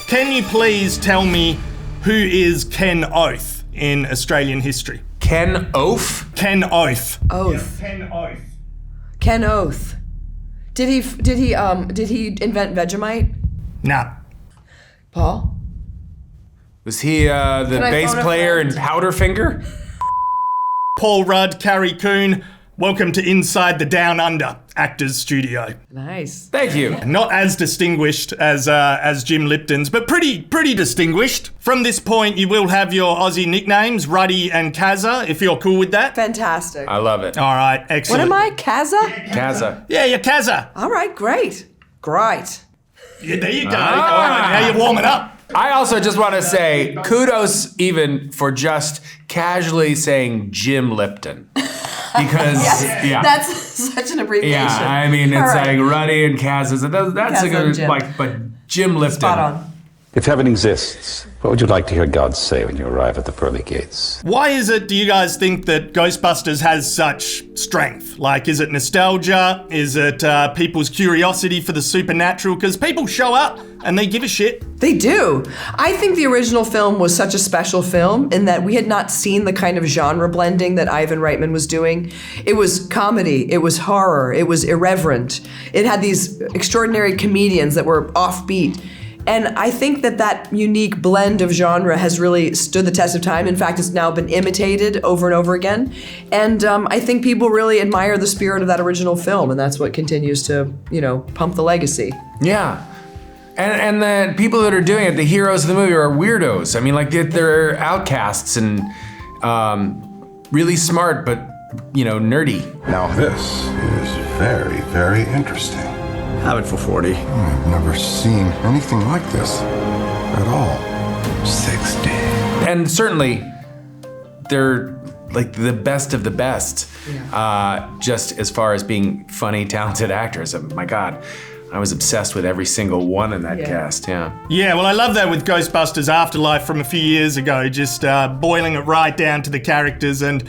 Can you please tell me who is Ken Oath in Australian history? Ken Oath? Ken Oath. Oath. Yeah, Ken Oath. Ken Oath. Did he invent Vegemite? Nah. Paul? Was he the bass player in Powderfinger? Paul Rudd, Carrie Coon, welcome to Inside the Down Under Actors Studio. Nice. Thank you. Not as distinguished as Jim Lipton's, but pretty distinguished. From this point, you will have your Aussie nicknames, Ruddy and Kazza, if you're cool with that. Fantastic. I love it. All right, excellent. What am I, Kazza? Kazza. Yeah, you're Kazza. All right, great. Great. Yeah, there you go. All right, now you're warming up. I also just want to say kudos even for just casually saying Jim Lipton. Because, yeah. That's such an abbreviation. Yeah, I mean, it's like Ruddy and Kazza. That's a good, Jim. but Jim Lipton. Spot on. If heaven exists, what would you like to hear God say when you arrive at the pearly gates? Why is it, do you guys think that Ghostbusters has such strength? Like, is it nostalgia? Is it people's curiosity for the supernatural? Because people show up and they give a shit. They do. I think the original film was such a special film in that we had not seen the kind of genre blending that Ivan Reitman was doing. It was comedy, it was horror, it was irreverent. It had these extraordinary comedians that were offbeat. And I think that unique blend of genre has really stood the test of time. In fact, it's now been imitated over and over again. And I think people really admire the spirit of that original film, and that's what continues to, pump the legacy. Yeah. And the people that are doing it, the heroes of the movie, are weirdos. I mean, like, they're outcasts and really smart, but, nerdy. Now this is very, very interesting. Have it for 40. I've never seen anything like this at all. 60. And certainly, they're like the best of the best, just as far as being funny, talented actors. My God, I was obsessed with every single one in that cast, Yeah, well, I love that with Ghostbusters Afterlife from a few years ago, just boiling it right down to the characters and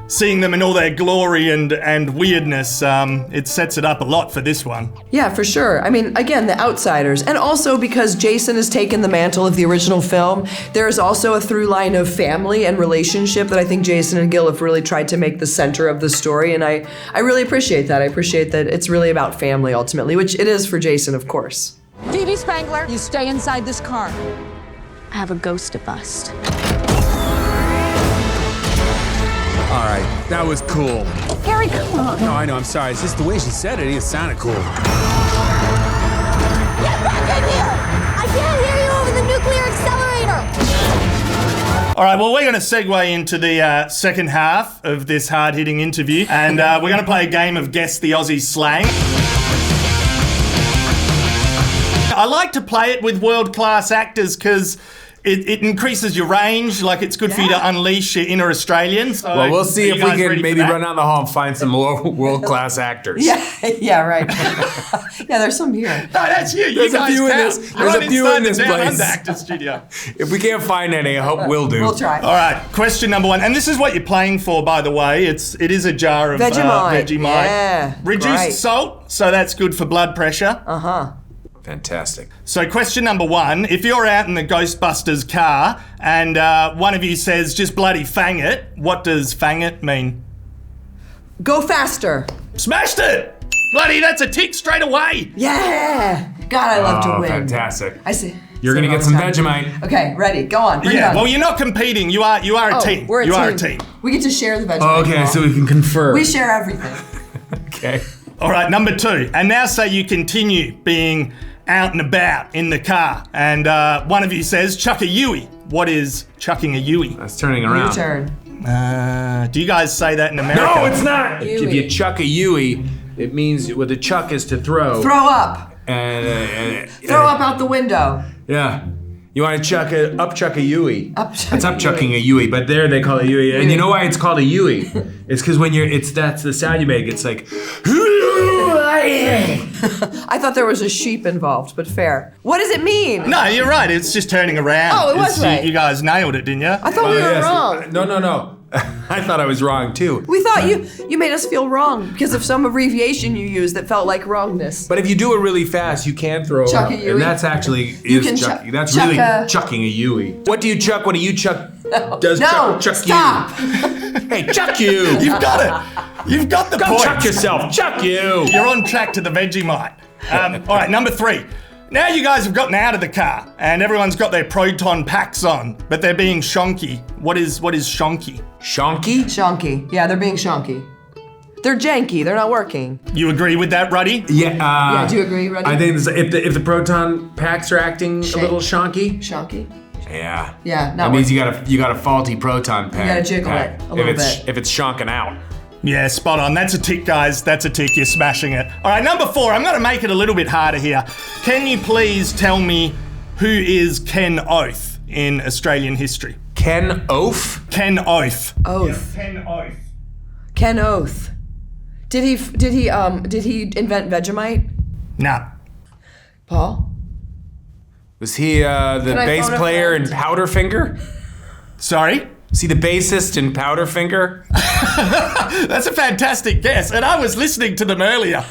seeing them in all their glory and weirdness. It sets it up a lot for this one. Yeah, for sure. I mean, again, the outsiders. And also because Jason has taken the mantle of the original film, there is also a through line of family and relationship that I think Jason and Gil have really tried to make the center of the story. And I really appreciate that. I appreciate that it's really about family ultimately, which it is for Jason, of course. Phoebe Spangler, you stay inside this car. I have a ghost to bust. All right, that was cool. Carrie, come on. No, I know, I'm sorry. It's just the way she said it. It sounded cool. Get back in here! I can't hear you over the nuclear accelerator! All right, well, we're going to segue into the second half of this hard-hitting interview, and we're going to play a game of Guess the Aussie Slang. I like to play it with world-class actors because it increases your range. Like, it's good for you to unleash your inner Australian. So well, we'll see if we can maybe run down the hall and find some more world-class actors. Yeah, right. Yeah, there's some here. No, that's you. There's a few in this. There's a few in this place. Actor studio. If we can't find any, I hope we'll do. We'll try. All right, question number one, and this is what you're playing for, by the way. It is a jar of Vegemite. Yeah, reduced salt, so that's good for blood pressure. Fantastic. So question number one, if you're out in the Ghostbusters car and one of you says, just bloody fang it, what does fang it mean? Go faster. Smashed it! Bloody, that's a tick straight away. Yeah. God, I love to win. Fantastic. I see. You're going to get some Vegemite. Okay, ready. Go on. Bring it on. Well, you're not competing. You are a team. We're a you team. are a team. We get to share the Vegemite. Oh, okay, so we can confer. We share everything. Okay. All right, number two. And now say you continue being out and about in the car, and one of you says, chuck a Yui. What is chucking a Yui? That's turning around. Your turn. Do you guys say that in America? No, it's not. Yui. If you chuck a Yui, it means what the chuck is to throw. Throw up. Throw up out the window. Yeah. You want to chuck a Yui. That's up chucking Yui. a Yui, but there they call it Yui. And you know why it's called a Yui? It's because when that's the sound you make. It's like. I thought there was a sheep involved, but fair. What does it mean? No, you're right. It's just turning around. Oh, it was right. You guys nailed it, didn't you? I thought we were wrong. No. I thought I was wrong too. We thought you made us feel wrong because of some abbreviation you used that felt like wrongness. But if you do it really fast, you can throw Chuck it. a Yui. And that's actually chucking. That's chuck really chucking a Yui. What do you chuck? What do you chuck? No, Does no, chuck stop. you? Hey, chuck you! You've got it. You've got the Go point. chuck yourself. Chuck you. You're on track to the Vegemite. All right, number 3. Now you guys have gotten out of the car and everyone's got their proton packs on, but they're being shonky. What is shonky? Shonky? Shonky. Yeah, they're being shonky. They're janky. They're not working. You agree with that, Ruddy? Yeah. Yeah, do you agree, Ruddy? I think if the proton packs are acting a little shonky. Shonky. Yeah. Yeah, not That means working. you got a faulty proton pack. You gotta jiggle it a little bit. If it's shonking out. Yeah, spot on. That's a tick, guys. That's a tick. You're smashing it. All right, number 4. I'm going to make it a little bit harder here. Can you please tell me who is Ken Oath in Australian history? Ken Oath? Ken Oath. Oath. Yeah, Ken Oath. Ken Oath. Did he invent Vegemite? Nah. Paul? Was he the I bass phone a player in friend? Powderfinger? Sorry? Was he the bassist in Powderfinger? That's a fantastic guess, and I was listening to them earlier.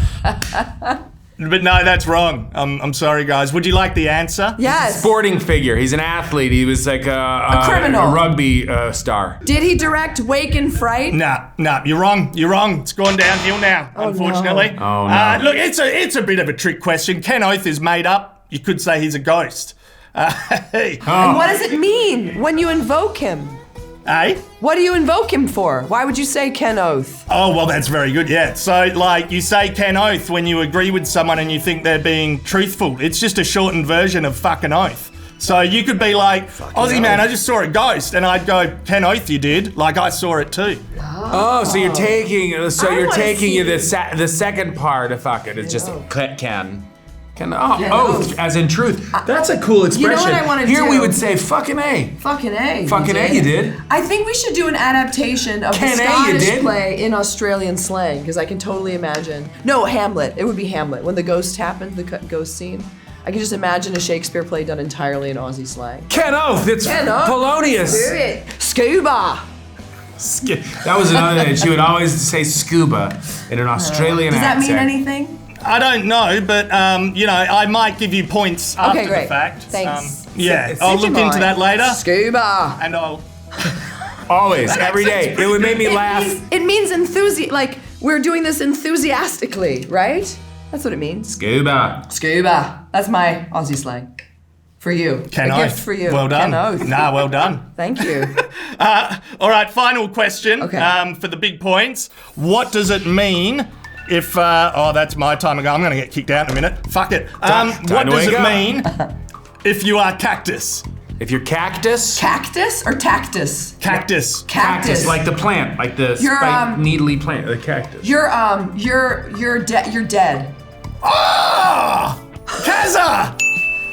But no, that's wrong. I'm sorry, guys. Would you like the answer? Yes. Sporting figure. He's an athlete. He was like a criminal. a rugby star. Did he direct Wake and Fright? Nah, you're wrong. You're wrong. It's gone downhill now, unfortunately. No. Oh, no. Look, it's a bit of a trick question. Ken Oath is made up. You could say he's a ghost. Hey. And what does it mean when you invoke him? Eh? What do you invoke him for? Why would you say Ken Oath? Oh, well, that's very good, yeah. So, like, you say Ken Oath when you agree with someone and you think they're being truthful. It's just a shortened version of fucking oath. So you could be like, Ozzy, man, I just saw a ghost. And I'd go, Ken Oath, you did. Like, I saw it too. Oh, so you're taking wanna the see- the second part of fuck it. It's just Ken. Oath, Oath. as in truth. That's a cool expression. You know what I wanna Here do? we would say fucking A. Fucking A. Fucking A, you did. I think we should do an adaptation of Ken the A, you Scottish did? play in Australian slang, because I can totally imagine. No, Hamlet. It would be Hamlet. When the ghost happened, the ghost scene. I can just imagine a Shakespeare play done entirely in Aussie slang. Ken Oath, it's Ken Oath. Polonius. Do it. Scuba. That was another thing. She would always say scuba in an Australian Does that accent. mean anything? I don't know, but, you know, I might give you points after great. the fact. Thanks. Yeah, Sit I'll your look into mind. that later. Scuba. And I'll... Always, every day. It would make me laugh. It means like we're doing this enthusiastically, right? That's what it means. Scuba. Scuba. That's my Aussie slang. For you. Ken a Oath. gift for you. Well done. Ken Oath. Nah, well done. Thank you. All right, final question Okay. for the big points. What does it mean if... that's my time to go. I'm going to get kicked out in a minute. Fuck it. Time What to does wake it up. mean if you are cactus? If you're cactus. Cactus or tactus? Cactus. Cactus. Like the plant, like the You're, spike needly plant, the cactus. You're dead. Ah! Kazza!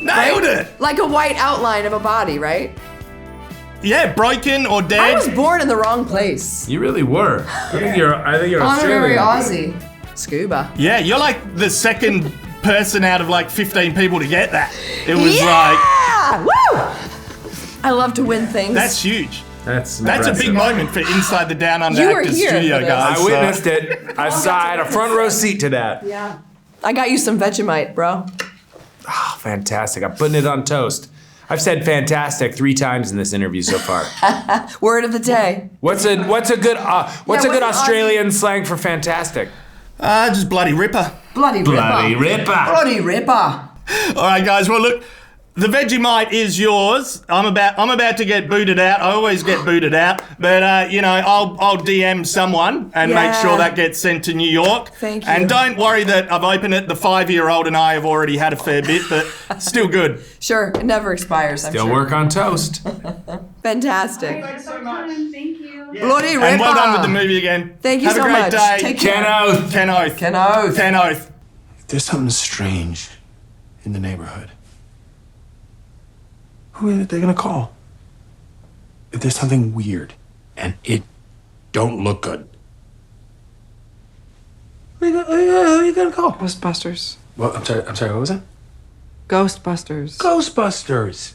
Nailed it! Like a white outline of a body, right? Yeah, broken or I dead. was born in the wrong place. You really were. I think you're Honorary Australian. Aussie. Scuba. Yeah, you're like the second person out of like 15 people to get that. It was Yeah! Woo! I love to win things. that's huge. That's That's a impressive. big moment for Inside the Down Under You were Actors here studio, for this. guys. I witnessed it. I had a front row seat to that. Yeah. I got you some Vegemite, bro. Oh, fantastic. I'm putting it on toast. I've said fantastic 3 times in this interview so far. Word of the day. What's a good what's good an Australian slang for fantastic? Just bloody ripper. Bloody Bloody ripper. ripper. Bloody ripper. All right, guys. Well, look, the Vegemite is yours. I'm about to get booted out. I always get booted out, but you know, I'll DM someone and make Yeah. sure that gets sent to New York. Thank you. And don't worry that I've opened it. The 5-year-old and I have already had a fair bit, but still good. Sure, it never expires, I'm Still sure. work on toast. Fantastic. Thanks so much. Thank you. Bloody ripper. And well done with the movie again. Thank you Have so a great much. day. Take care. Ken Oath. Ken Oath. Ken Oath. Ken Oath. There's something strange in the neighborhood. Who are they gonna call? If there's something weird and it don't look good. Who are you gonna call? Ghostbusters. Well, I'm sorry, what was that? Ghostbusters. Ghostbusters.